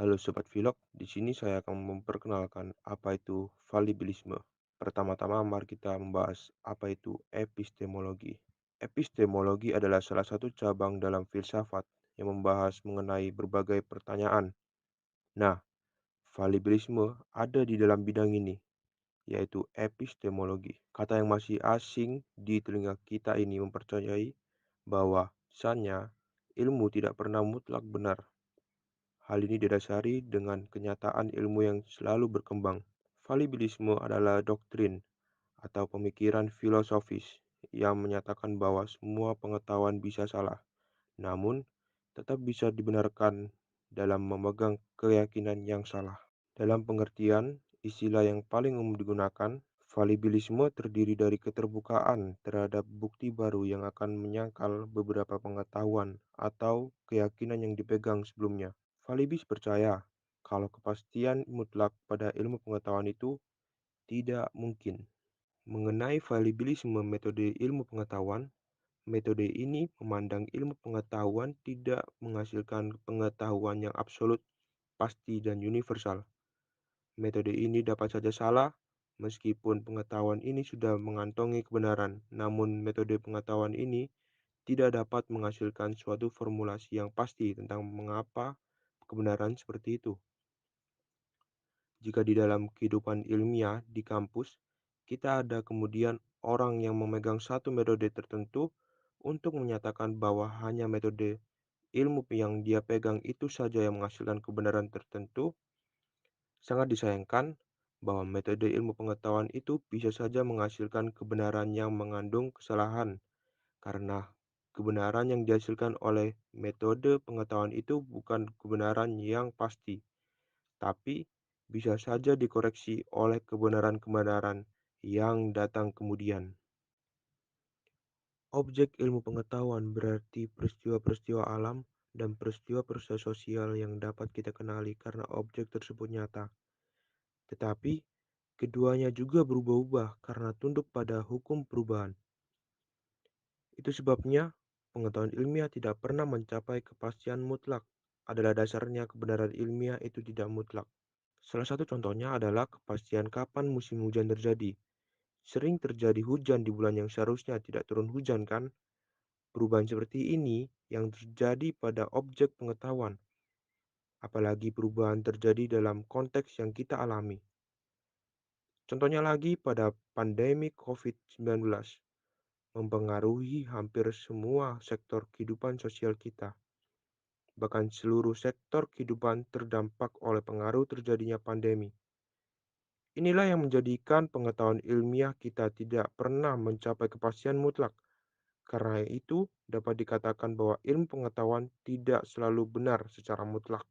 Halo Sobat Vlog, di sini saya akan memperkenalkan apa itu falibilisme. Pertama-tama mari kita membahas apa itu epistemologi. Epistemologi adalah salah satu cabang dalam filsafat yang membahas mengenai berbagai pertanyaan. Nah, falibilisme ada di dalam bidang ini, yaitu epistemologi. Kata yang masih asing di telinga kita ini mempercayai bahwa bahwasanya ilmu tidak pernah mutlak benar. Hal ini didasari dengan kenyataan ilmu yang selalu berkembang. Falibilisme adalah doktrin atau pemikiran filosofis yang menyatakan bahwa semua pengetahuan bisa salah, namun tetap bisa dibenarkan dalam memegang keyakinan yang salah. Dalam pengertian istilah yang paling umum digunakan, falibilisme terdiri dari keterbukaan terhadap bukti baru yang akan menyangkal beberapa pengetahuan atau keyakinan yang dipegang sebelumnya. Falibis percaya kalau kepastian mutlak pada ilmu pengetahuan itu tidak mungkin. Mengenai falibilisme metode ilmu pengetahuan, metode ini memandang ilmu pengetahuan tidak menghasilkan pengetahuan yang absolut, pasti, dan universal. Metode ini dapat saja salah, meskipun pengetahuan ini sudah mengantongi kebenaran. Namun, metode pengetahuan ini tidak dapat menghasilkan suatu formulasi yang pasti tentang mengapa kebenaran seperti itu. Jika di dalam kehidupan ilmiah di kampus, kita ada kemudian orang yang memegang satu metode tertentu untuk menyatakan bahwa hanya metode ilmu yang dia pegang itu saja yang menghasilkan kebenaran tertentu. Sangat disayangkan bahwa metode ilmu pengetahuan itu bisa saja menghasilkan kebenaran yang mengandung kesalahan, karena kebenaran yang dihasilkan oleh metode pengetahuan itu bukan kebenaran yang pasti, tapi bisa saja dikoreksi oleh kebenaran-kebenaran yang datang kemudian. Objek ilmu pengetahuan berarti peristiwa-peristiwa alam dan peristiwa-peristiwa sosial yang dapat kita kenali karena objek tersebut nyata. Tetapi, keduanya juga berubah-ubah karena tunduk pada hukum perubahan. Itu sebabnya, pengetahuan ilmiah tidak pernah mencapai kepastian mutlak. Adalah dasarnya kebenaran ilmiah itu tidak mutlak. Salah satu contohnya adalah kepastian kapan musim hujan terjadi. Sering terjadi hujan di bulan yang seharusnya tidak turun hujan, kan? Perubahan seperti ini yang terjadi pada objek pengetahuan, apalagi perubahan terjadi dalam konteks yang kita alami. Contohnya lagi pada pandemi COVID-19 mempengaruhi hampir semua sektor kehidupan sosial kita. Bahkan seluruh sektor kehidupan terdampak oleh pengaruh terjadinya pandemi. Inilah yang menjadikan pengetahuan ilmiah kita tidak pernah mencapai kepastian mutlak. Karena itu, dapat dikatakan bahwa ilmu pengetahuan tidak selalu benar secara mutlak.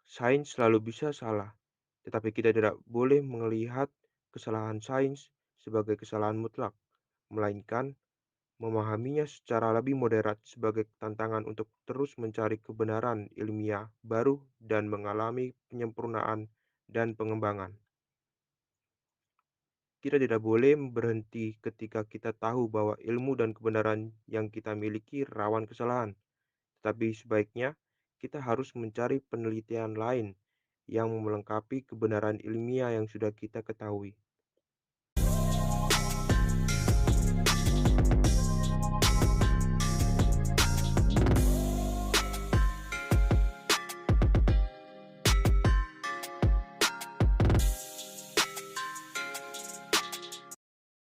Sains selalu bisa salah, tetapi kita tidak boleh melihat kesalahan sains sebagai kesalahan mutlak, melainkan memahaminya secara lebih moderat sebagai tantangan untuk terus mencari kebenaran ilmiah baru dan mengalami penyempurnaan dan pengembangan. Kita tidak boleh berhenti ketika kita tahu bahwa ilmu dan kebenaran yang kita miliki rawan kesalahan, tetapi sebaiknya kita harus mencari penelitian lain yang melengkapi kebenaran ilmiah yang sudah kita ketahui.